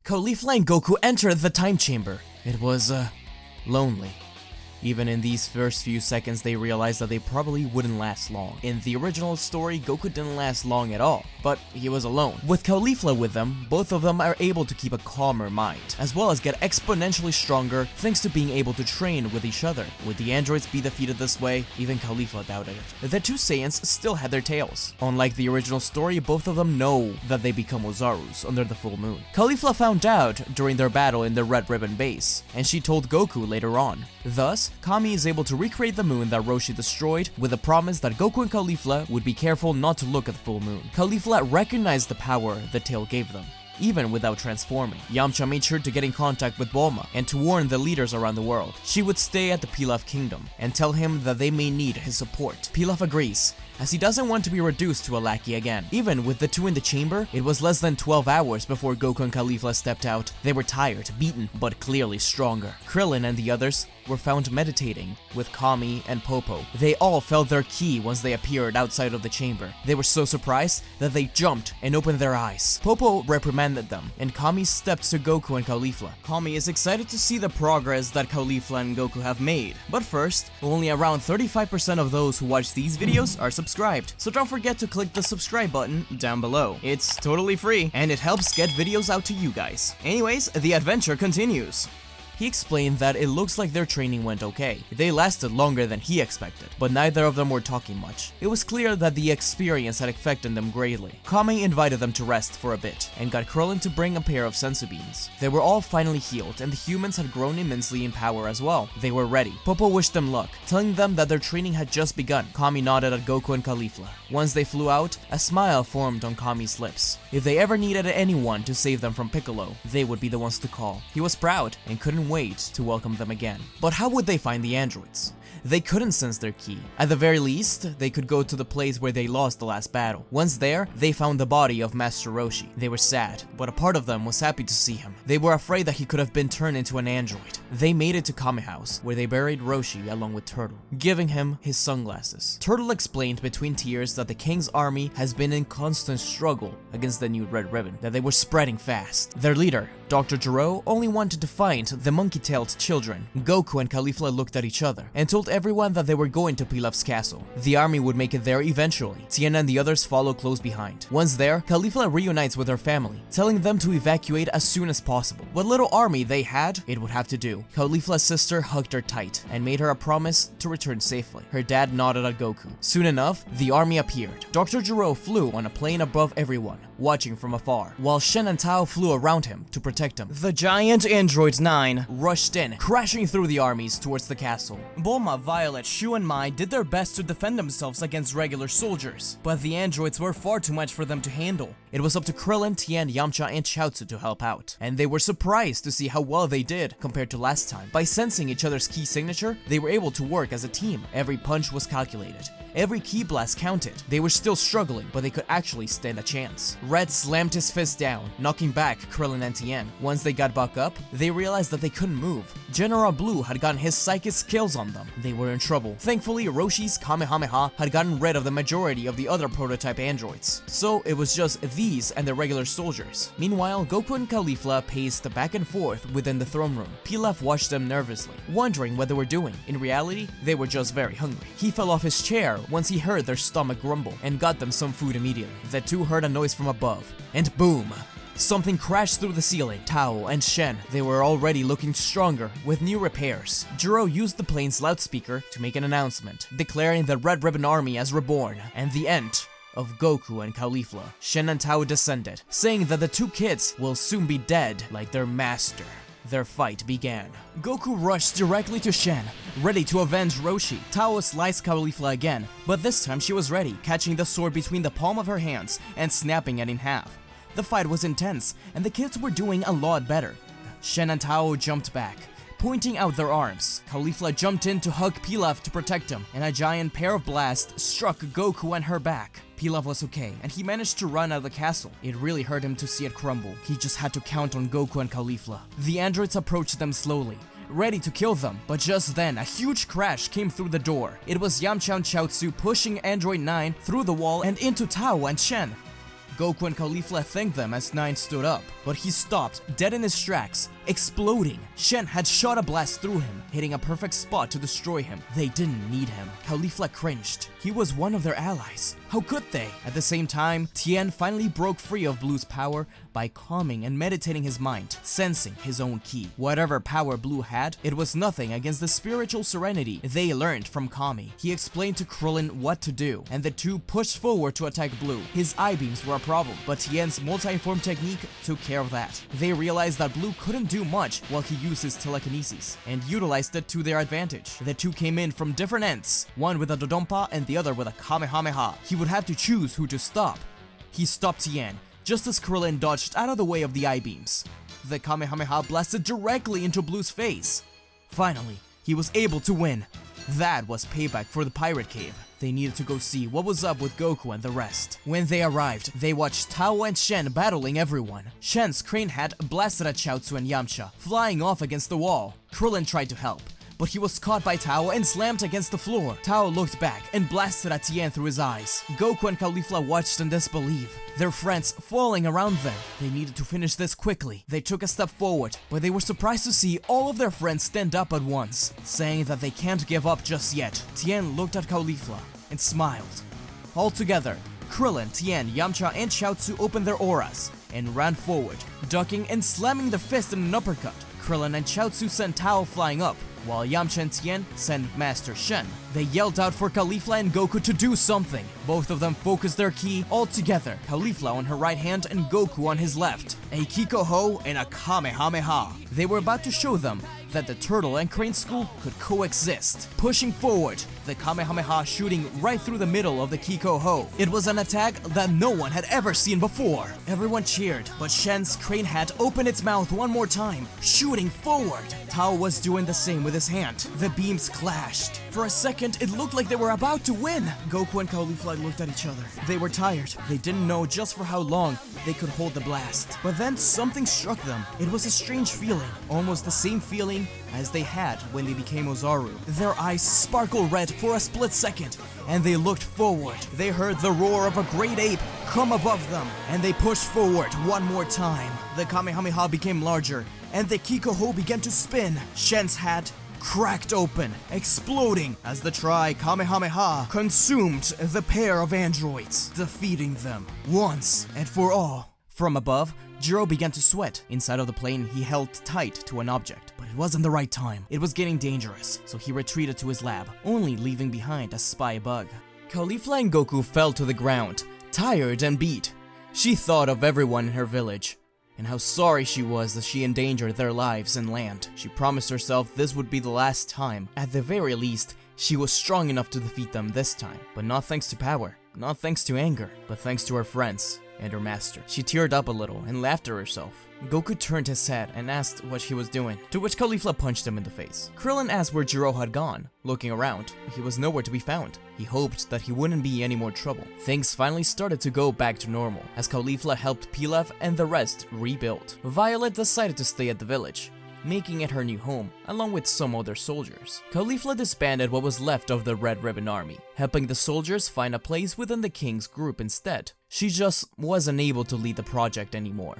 Caulifla and Goku entered the time chamber. It was, lonely. Even in these first few seconds, they realized that they probably wouldn't last long. In the original story, Goku didn't last long at all, but he was alone. With Caulifla with them, both of them are able to keep a calmer mind, as well as get exponentially stronger thanks to being able to train with each other. Would the androids be defeated this way? Even Caulifla doubted it. The two Saiyans still had their tails. Unlike the original story, both of them know that they become Ozarus under the full moon. Caulifla found out during their battle in the Red Ribbon base, and she told Goku later on. Thus, Kami is able to recreate the moon that Roshi destroyed with a promise that Goku and Caulifla would be careful not to look at the full moon. Caulifla recognized the power the tail gave them, even without transforming. Yamcha made sure to get in contact with Bulma and to warn the leaders around the world. She would stay at the Pilaf kingdom and tell him that they may need his support. Pilaf agrees, as he doesn't want to be reduced to a lackey again. Even with the two in the chamber, it was less than 12 hours before Goku and Caulifla stepped out. They were tired, beaten, but clearly stronger. Krillin and the others were found meditating with Kami and Popo. They all felt their ki once they appeared outside of the chamber. They were so surprised that they jumped and opened their eyes. Popo reprimanded them, and Kami stepped to Goku and Caulifla. Kami is excited to see the progress that Caulifla and Goku have made. But first, only around 35% of those who watch these videos are subscribed, so don't forget to click the subscribe button down below. It's totally free, and it helps get videos out to you guys. Anyways, the adventure continues. He explained that it looks like their training went okay. They lasted longer than he expected, but neither of them were talking much. It was clear that the experience had affected them greatly. Kami invited them to rest for a bit, and got Krillin to bring a pair of senzu beans. They were all finally healed, and the humans had grown immensely in power as well. They were ready. Popo wished them luck, telling them that their training had just begun. Kami nodded at Goku and Caulifla. Once they flew out, a smile formed on Kami's lips. If they ever needed anyone to save them from Piccolo, they would be the ones to call. He was proud, and couldn't wait to welcome them again. But how would they find the androids? They couldn't sense their ki. At the very least, they could go to the place where they lost the last battle. Once there, they found the body of Master Roshi. They were sad, but a part of them was happy to see him. They were afraid that he could have been turned into an android. They made it to Kami House, where they buried Roshi along with Turtle, giving him his sunglasses. Turtle explained between tears that the king's army has been in constant struggle against the new Red Ribbon, that they were spreading fast. Their leader, Doctor Gero, only wanted to find the monkey-tailed children. Goku and Caulifla looked at each other and told everyone that they were going to Pilaf's castle. The army would make it there eventually. Tien and the others follow close behind. Once there, Caulifla reunites with her family, telling them to evacuate as soon as possible. What little army they had, it would have to do. Caulifla's sister hugged her tight and made her a promise to return safely. Her dad nodded at Goku. Soon enough, the army appeared. Dr. Gero flew on a plane above everyone, watching from afar, while Shen and Tao flew around him to protect him. The giant android 9 rushed in, crashing through the armies towards the castle. Bulma, Violet, Shu, and Mai did their best to defend themselves against regular soldiers, but the androids were far too much for them to handle. It was up to Krillin, Tien, Yamcha, and Chaozu to help out, and they were surprised to see how well they did compared to last time. By sensing each other's ki signature, they were able to work as a team. Every punch was calculated. Every ki blast counted. They were still struggling, but they could actually stand a chance. Red slammed his fist down, knocking back Krillin and Tien. Once they got back up, they realized that they couldn't move. General Blue had gotten his psychic skills on them. They were in trouble. Thankfully, Roshi's Kamehameha had gotten rid of the majority of the other prototype androids, so it was just these and the regular soldiers. Meanwhile, Goku and Caulifla paced back and forth within the throne room. Pilaf watched them nervously, wondering what they were doing. In reality, they were just very hungry. He fell off his chair once he heard their stomach grumble and got them some food immediately. The two heard a noise from above, and boom! Something crashed through the ceiling. Tao and Shen, they were already looking stronger with new repairs. Gero used the plane's loudspeaker to make an announcement, declaring the Red Ribbon Army as reborn, and the end of Goku and Caulifla. Shen and Tao descended, saying that the two kids will soon be dead like their master. Their fight began. Goku rushed directly to Shen, ready to avenge Roshi. Tao sliced Caulifla again, but this time she was ready, catching the sword between the palm of her hands and snapping it in half. The fight was intense, and the kids were doing a lot better. Shen and Tao jumped back, pointing out their arms. Caulifla jumped in to hug Pilaf to protect him, and a giant pair of blasts struck Goku and her back. Pilaf was okay, and he managed to run out of the castle. It really hurt him to see it crumble. He just had to count on Goku and Caulifla. The androids approached them slowly, ready to kill them, but just then a huge crash came through the door. It was Yamcha and Chaozu pushing Android 9 through the wall and into Tao and Shen. Goku and Caulifla thanked them as Nine stood up, but he stopped, dead in his tracks, exploding. Shen had shot a blast through him, hitting a perfect spot to destroy him. They didn't need him. Caulifla cringed. He was one of their allies. How could they? At the same time, Tien finally broke free of Blue's power by calming and meditating his mind, sensing his own ki. Whatever power Blue had, it was nothing against the spiritual serenity they learned from Kami. He explained to Krillin what to do, and the two pushed forward to attack Blue. His eye-beams were a problem, but Tien's multi-form technique took care of that. They realized that Blue couldn't do much while he used his telekinesis, and utilized it to their advantage. The two came in from different ends, one with a Dodonpa and the other with a Kamehameha. He would have to choose who to stop. He stopped Tien, just as Krillin dodged out of the way of the eye-beams. The Kamehameha blasted directly into Blue's face. Finally, he was able to win. That was payback for the Pirate Cave. They needed to go see what was up with Goku and the rest. When they arrived, they watched Tao and Shen battling everyone. Shen's crane hat blasted at Chaozu and Yamcha, flying off against the wall. Krillin tried to help, but he was caught by Tao and slammed against the floor. Tao looked back and blasted at Tien through his eyes. Goku and Caulifla watched in disbelief, their friends falling around them. They needed to finish this quickly. They took a step forward, but they were surprised to see all of their friends stand up at once, saying that they can't give up just yet. Tien looked at Caulifla and smiled. All together, Krillin, Tien, Yamcha, and Chaozu opened their auras and ran forward, ducking and slamming their fist in an uppercut. Krillin and Chaozu sent Tao flying up, while Yamcha and Tien sent Master Shen. They yelled out for Caulifla and Goku to do something. Both of them focused their ki all together, Caulifla on her right hand and Goku on his left. A Kiko-Ho and a Kamehameha. They were about to show them that the Turtle and Crane School could coexist. Pushing forward, the Kamehameha shooting right through the middle of the Kiko-Ho. It was an attack that no one had ever seen before. Everyone cheered, but Shen's crane hat opened its mouth one more time, shooting forward. Tao was doing the same with his hand. The beams clashed. For a second, it looked like they were about to win. Goku and Caulifla looked at each other. They were tired. They didn't know just for how long they could hold the blast. But then something struck them. It was a strange feeling, almost the same feeling as they had when they became Ozaru. Their eyes sparkled red for a split second, and they looked forward. They heard the roar of a great ape come above them, and they pushed forward one more time. The Kamehameha became larger, and the Kiko-Ho began to spin. Shen's hat cracked open, exploding as the Tri-Kamehameha consumed the pair of androids, defeating them once and for all. From above, Gero began to sweat. Inside of the plane, he held tight to an object, but it wasn't the right time. It was getting dangerous, so he retreated to his lab, only leaving behind a spy bug. Caulifla and Goku fell to the ground, tired and beat. She thought of everyone in her village, and how sorry she was that she endangered their lives and land. She promised herself this would be the last time. At the very least, she was strong enough to defeat them this time, but not thanks to power, not thanks to anger, but thanks to her friends and her master. She teared up a little and laughed at herself. Goku turned his head and asked what she was doing, to which Caulifla punched him in the face. Krillin asked where Gero had gone. Looking around, he was nowhere to be found. He hoped that he wouldn't be any more trouble. Things finally started to go back to normal, as Caulifla helped Pilaf and the rest rebuild. Violet decided to stay at the village, making it her new home, along with some other soldiers. Caulifla disbanded what was left of the Red Ribbon Army, helping the soldiers find a place within the king's group instead. She just wasn't able to lead the project anymore.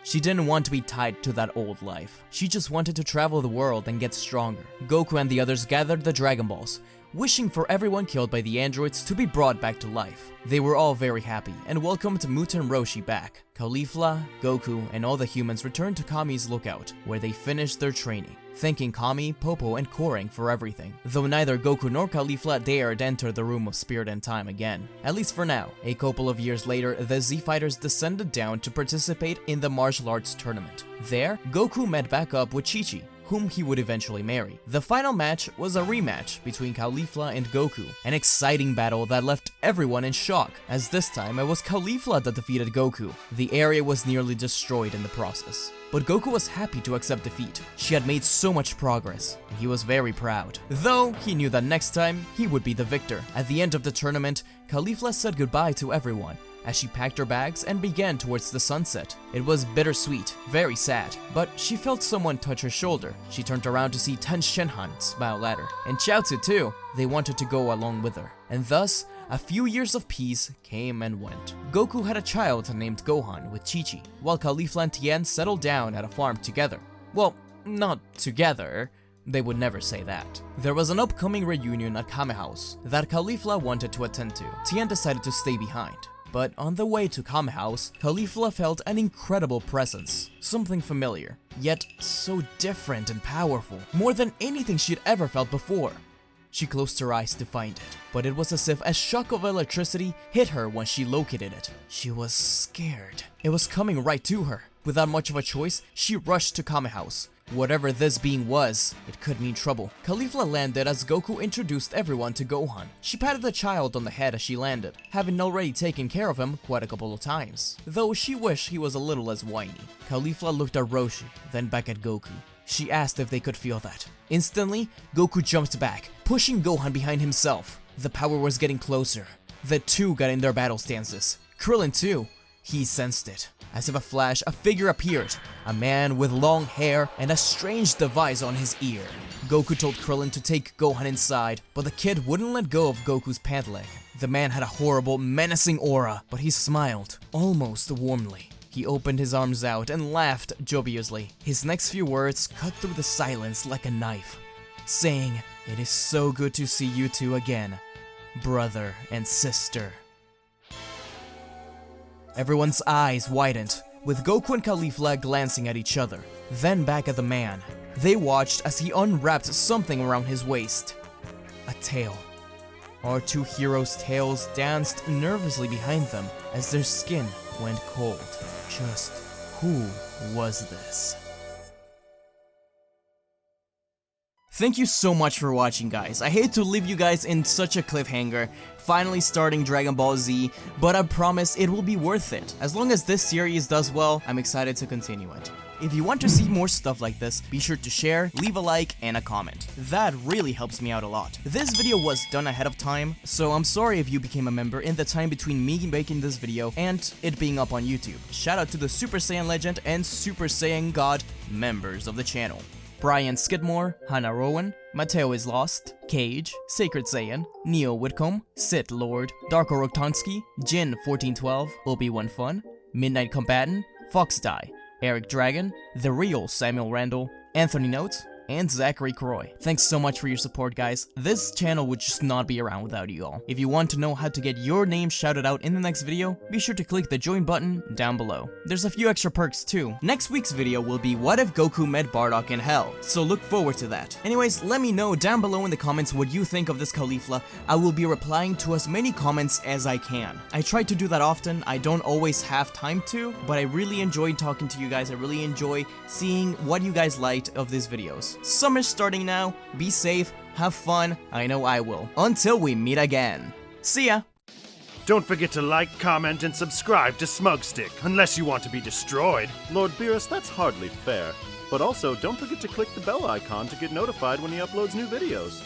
She didn't want to be tied to that old life. She just wanted to travel the world and get stronger. Goku and the others gathered the Dragon Balls, wishing for everyone killed by the androids to be brought back to life. They were all very happy and welcomed Muten Roshi back. Caulifla, Goku, and all the humans returned to Kami's lookout, where they finished their training, thanking Kami, Popo, and Korang for everything, though neither Goku nor Caulifla dared enter the Room of Spirit and Time again, at least for now. A couple of years later, the Z-Fighters descended down to participate in the martial arts tournament. There, Goku met back up with Chi-Chi, whom he would eventually marry. The final match was a rematch between Caulifla and Goku, an exciting battle that left everyone in shock, as this time it was Caulifla that defeated Goku. The area was nearly destroyed in the process, but Goku was happy to accept defeat. She had made so much progress, and he was very proud, though he knew that next time he would be the victor. At the end of the tournament, Caulifla said goodbye to everyone, as she packed her bags and began towards the sunset. It was bittersweet, very sad, but she felt someone touch her shoulder. She turned around to see Ten Shenhan smile at her, and Chaozu too. They wanted to go along with her, and thus, A few years of peace came and went. Goku had a child named Gohan with Chi-Chi, while Caulifla and Tien settled down at a farm together. Well, not together. They would never say that. There was an upcoming reunion at Kame House that Caulifla wanted to attend to. Tien decided to stay behind. But on the way to Kame House, Caulifla felt an incredible presence. Something familiar, yet so different and powerful. More than anything she'd ever felt before. She closed her eyes to find it, but it was as if a shock of electricity hit her when she located it. She was scared. It was coming right to her. Without much of a choice, she rushed to Kame House. Whatever this being was, it could mean trouble. Caulifla landed as Goku introduced everyone to Gohan. She patted the child on the head as she landed, having already taken care of him quite a couple of times. Though she wished he was a little less whiny. Caulifla looked at Roshi, then back at Goku. She asked if they could feel that. Instantly, Goku jumped back, pushing Gohan behind himself. The power was getting closer. The two got in their battle stances. Krillin too. He sensed it. As if a flash, a figure appeared. A man with long hair and a strange device on his ear. Goku told Krillin to take Gohan inside, but the kid wouldn't let go of Goku's pant leg. The man had a horrible, menacing aura, but he smiled, almost warmly. He opened his arms out and laughed jocosely. His next few words cut through the silence like a knife, saying, "It is so good to see you two again, brother and sister." Everyone's eyes widened, with Goku and Caulifla glancing at each other, then back at the man. They watched as he unwrapped something around his waist. A tail. Our two heroes' tails danced nervously behind them as their skin went cold. Just who was this? Thank you so much for watching, guys. I hate to leave you guys in such a cliffhanger, finally starting Dragon Ball Z, but I promise it will be worth it. As long as this series does well, I'm excited to continue it. If you want to see more stuff like this, be sure to share, leave a like, and a comment. That really helps me out a lot. This video was done ahead of time, so I'm sorry if you became a member in the time between me making this video and it being up on YouTube. Shout out to the Super Saiyan Legend and Super Saiyan God members of the channel. Brian Skidmore, Hannah Rowan, Mateo is Lost, Cage, Sacred Saiyan, Neo Whitcomb, Sith Lord, Darko Roktansky, Jin 1412, Obi-Wan Fun, Midnight Combatant, Fox Die, Eric Dragon, The Real Samuel Randall, Anthony Notes, and Zachary Croy. Thanks so much for your support, guys. This channel would just not be around without you all. If you want to know how to get your name shouted out in the next video, be sure to click the join button down below. There's a few extra perks too. Next week's video will be what if Goku met Bardock in hell, so look forward to that. Anyways, let me know down below in the comments what you think of this Caulifla. I will be replying to as many comments as I can. I try to do that often. I don't always have time to, but I really enjoy talking to you guys. I really enjoy seeing what you guys liked of these videos. Summer's starting now. Be safe, have fun. I know I will. Until we meet again. See ya! Don't forget to like, comment, and subscribe to SmugStick, unless you want to be destroyed. Lord Beerus, that's hardly fair. But also, don't forget to click the bell icon to get notified when he uploads new videos.